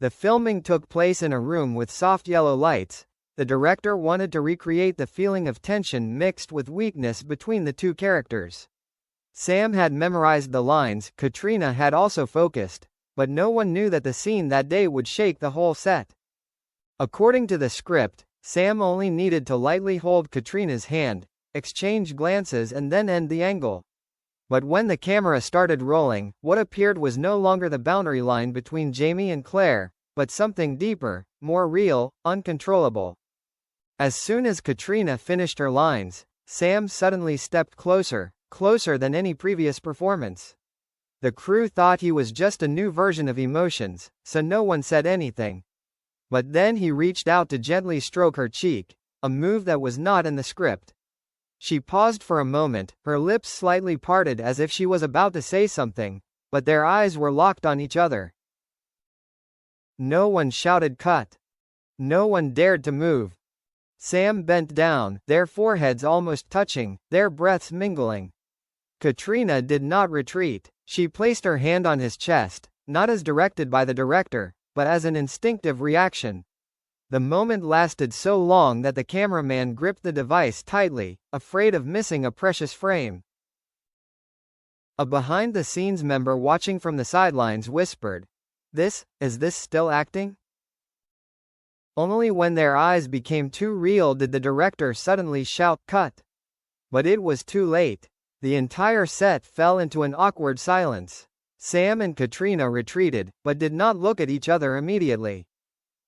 The filming took place in a room with soft yellow lights. The director wanted to recreate the feeling of tension mixed with weakness between the two characters. Sam had memorized the lines, Caitriona had also focused, but no one knew that the scene that day would shake the whole set. According to the script, Sam only needed to lightly hold Caitriona's hand, exchange glances and then end the angle. But when the camera started rolling, what appeared was no longer the boundary line between Jamie and Claire, but something deeper, more real, uncontrollable. As soon as Caitriona finished her lines, Sam suddenly stepped closer, closer than any previous performance. The crew thought he was just a new version of emotions, so no one said anything. But then he reached out to gently stroke her cheek, a move that was not in the script. She paused for a moment, her lips slightly parted as if she was about to say something, but their eyes were locked on each other. No one shouted cut. No one dared to move. Sam bent down, their foreheads almost touching, their breaths mingling. Caitriona did not retreat. She placed her hand on his chest, not as directed by the director, but as an instinctive reaction. The moment lasted so long that the cameraman gripped the device tightly, afraid of missing a precious frame. A behind-the-scenes member watching from the sidelines whispered, Is this still acting?" Only when their eyes became too real did the director suddenly shout, "Cut!" But it was too late. The entire set fell into an awkward silence. Sam and Caitriona retreated, but did not look at each other immediately.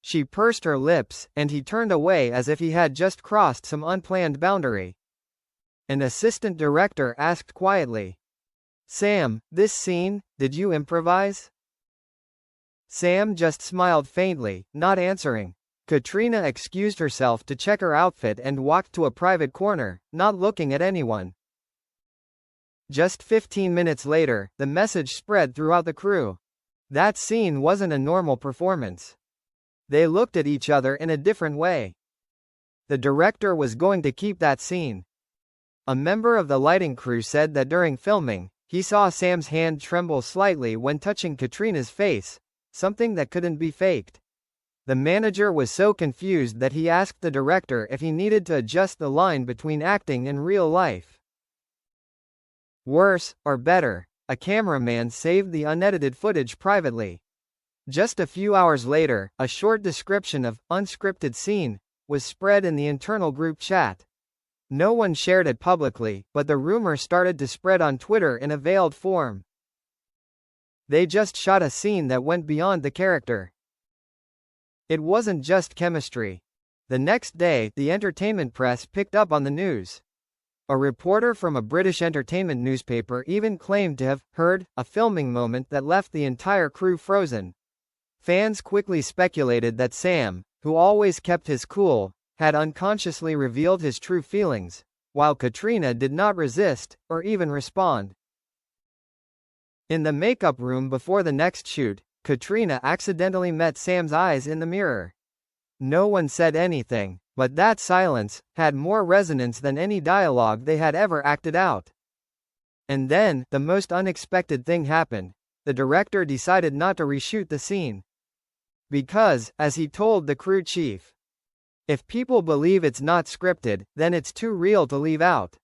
She pursed her lips, and he turned away as if he had just crossed some unplanned boundary. An assistant director asked quietly, "Sam, this scene, did you improvise?" Sam just smiled faintly, not answering. Caitriona excused herself to check her outfit and walked to a private corner, not looking at anyone. Just 15 minutes later, the message spread throughout the crew. That scene wasn't a normal performance. They looked at each other in a different way. The director was going to keep that scene. A member of the lighting crew said that during filming, he saw Sam's hand tremble slightly when touching Caitriona's face, something that couldn't be faked. The manager was so confused that he asked the director if he needed to adjust the line between acting and real life. Worse, or better, a cameraman saved the unedited footage privately. Just a few hours later, a short description of unscripted scene was spread in the internal group chat. No one shared it publicly, but the rumor started to spread on Twitter in a veiled form. They just shot a scene that went beyond the character. It wasn't just chemistry. The next day, the entertainment press picked up on the news. A reporter from a British entertainment newspaper even claimed to have heard a filming moment that left the entire crew frozen. Fans quickly speculated that Sam, who always kept his cool, had unconsciously revealed his true feelings, while Caitriona did not resist, or even respond. In the makeup room before the next shoot, Caitriona accidentally met Sam's eyes in the mirror. No one said anything, but that silence had more resonance than any dialogue they had ever acted out. And then, the most unexpected thing happened. The director decided not to reshoot the scene. Because, as he told the crew chief, "If people believe it's not scripted, then it's too real to leave out."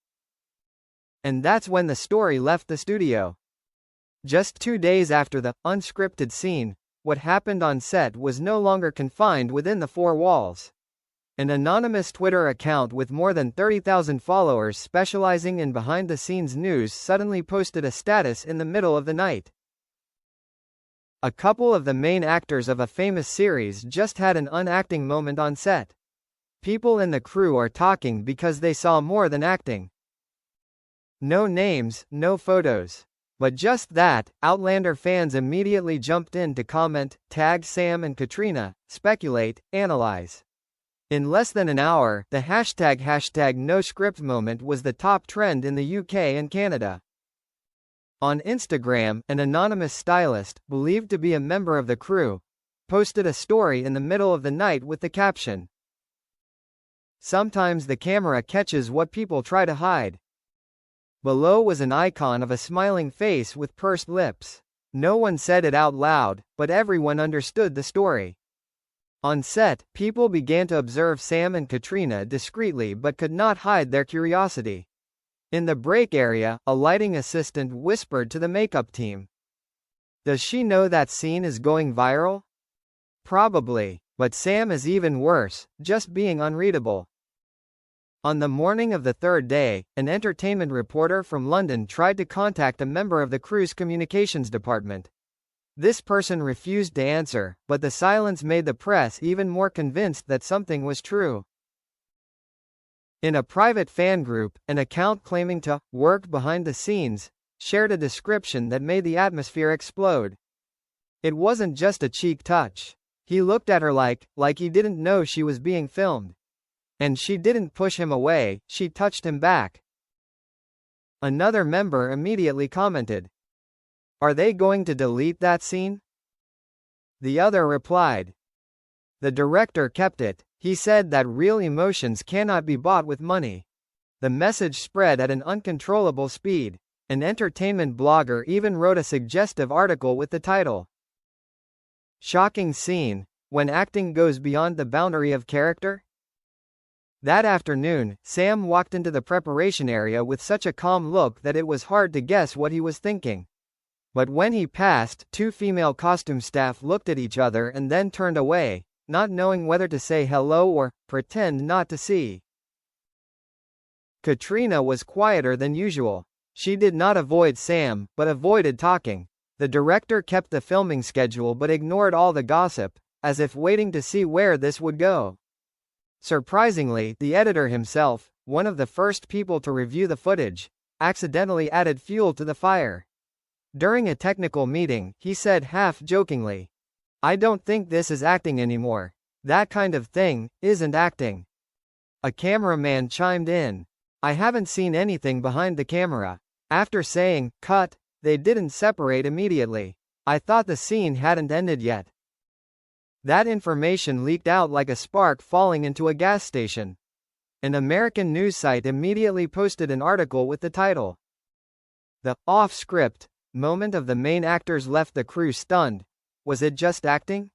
And that's when the story left the studio. Just 2 days after the unscripted scene, what happened on set was no longer confined within the four walls. An anonymous Twitter account with more than 30,000 followers specializing in behind-the-scenes news suddenly posted a status in the middle of the night. A couple of the main actors of a famous series just had an unacting moment on set. People in the crew are talking because they saw more than acting. No names, no photos. But just that, Outlander fans immediately jumped in to comment, tag Sam and Caitriona, speculate, analyze. In less than an hour, the hashtag #NoScript moment was the top trend in the UK and Canada. On Instagram, an anonymous stylist, believed to be a member of the crew, posted a story in the middle of the night with the caption, "Sometimes the camera catches what people try to hide." Below was an icon of a smiling face with pursed lips. No one said it out loud, but everyone understood the story. On set, people began to observe Sam and Caitriona discreetly but could not hide their curiosity. In the break area, a lighting assistant whispered to the makeup team, "Does she know that scene is going viral?" Probably. But Sam is even worse, just being unreadable. On the morning of the third day, an entertainment reporter from London tried to contact a member of the crew's communications department. This person refused to answer, but the silence made the press even more convinced that something was true. In a private fan group, an account claiming to work behind the scenes shared a description that made the atmosphere explode. It wasn't just a cheek touch. He looked at her like he didn't know she was being filmed. And she didn't push him away, she touched him back. Another member immediately commented, "Are they going to delete that scene?" The other replied, "The director kept it. He said that real emotions cannot be bought with money." The message spread at an uncontrollable speed. An entertainment blogger even wrote a suggestive article with the title, "Shocking Scene, When Acting Goes Beyond the Boundary of Character?" That afternoon, Sam walked into the preparation area with such a calm look that it was hard to guess what he was thinking. But when he passed, two female costume staff looked at each other and then turned away, not knowing whether to say hello or pretend not to see. Caitriona was quieter than usual. She did not avoid Sam, but avoided talking. The director kept the filming schedule but ignored all the gossip, as if waiting to see where this would go. Surprisingly, the editor himself, one of the first people to review the footage, accidentally added fuel to the fire. During a technical meeting, he said half-jokingly, "I don't think this is acting anymore. That kind of thing isn't acting." A cameraman chimed in, "I haven't seen anything behind the camera." After saying, "Cut," they didn't separate immediately. "I thought the scene hadn't ended yet." That information leaked out like a spark falling into a gas station. An American news site immediately posted an article with the title, "The off-script moment of the main actors left the crew stunned. Was it just acting?"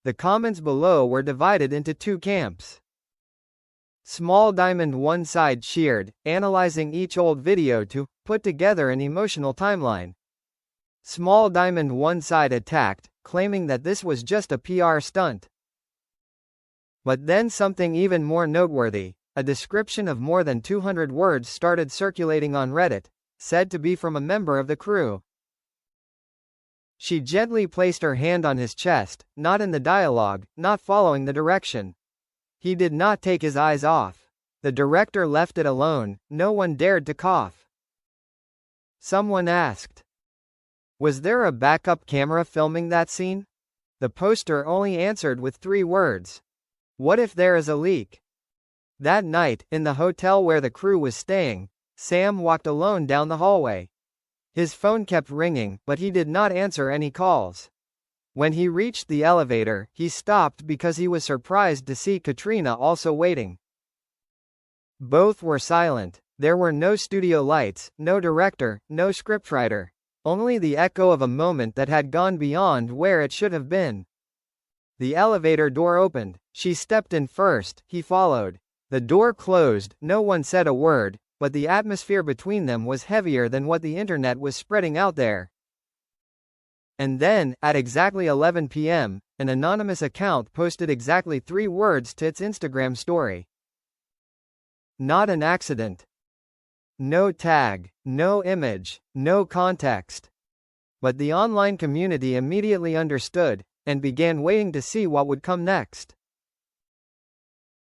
The comments below were divided into two camps. Small Diamond one side cheered, analyzing each old video to put together an emotional timeline. Small Diamond one side attacked, claiming that this was just a PR stunt. But then something even more noteworthy, a description of more than 200 words started circulating on Reddit, said to be from a member of the crew. She gently placed her hand on his chest, not in the dialogue, not following the direction. He did not take his eyes off. The director left it alone, no one dared to cough. Someone asked, "Was there a backup camera filming that scene?" The poster only answered with 3 words. "What if there is a leak?" That night, in the hotel where the crew was staying, Sam walked alone down the hallway. His phone kept ringing, but he did not answer any calls. When he reached the elevator, he stopped because he was surprised to see Caitriona also waiting. Both were silent. There were no studio lights, no director, no scriptwriter. Only the echo of a moment that had gone beyond where it should have been. The elevator door opened. She stepped in first, he followed. The door closed, no one said a word, but the atmosphere between them was heavier than what the internet was spreading out there. And then, at exactly 11 p.m., an anonymous account posted exactly 3 words to its Instagram story. "Not an accident." No tag, no image, no context. But the online community immediately understood, and began waiting to see what would come next.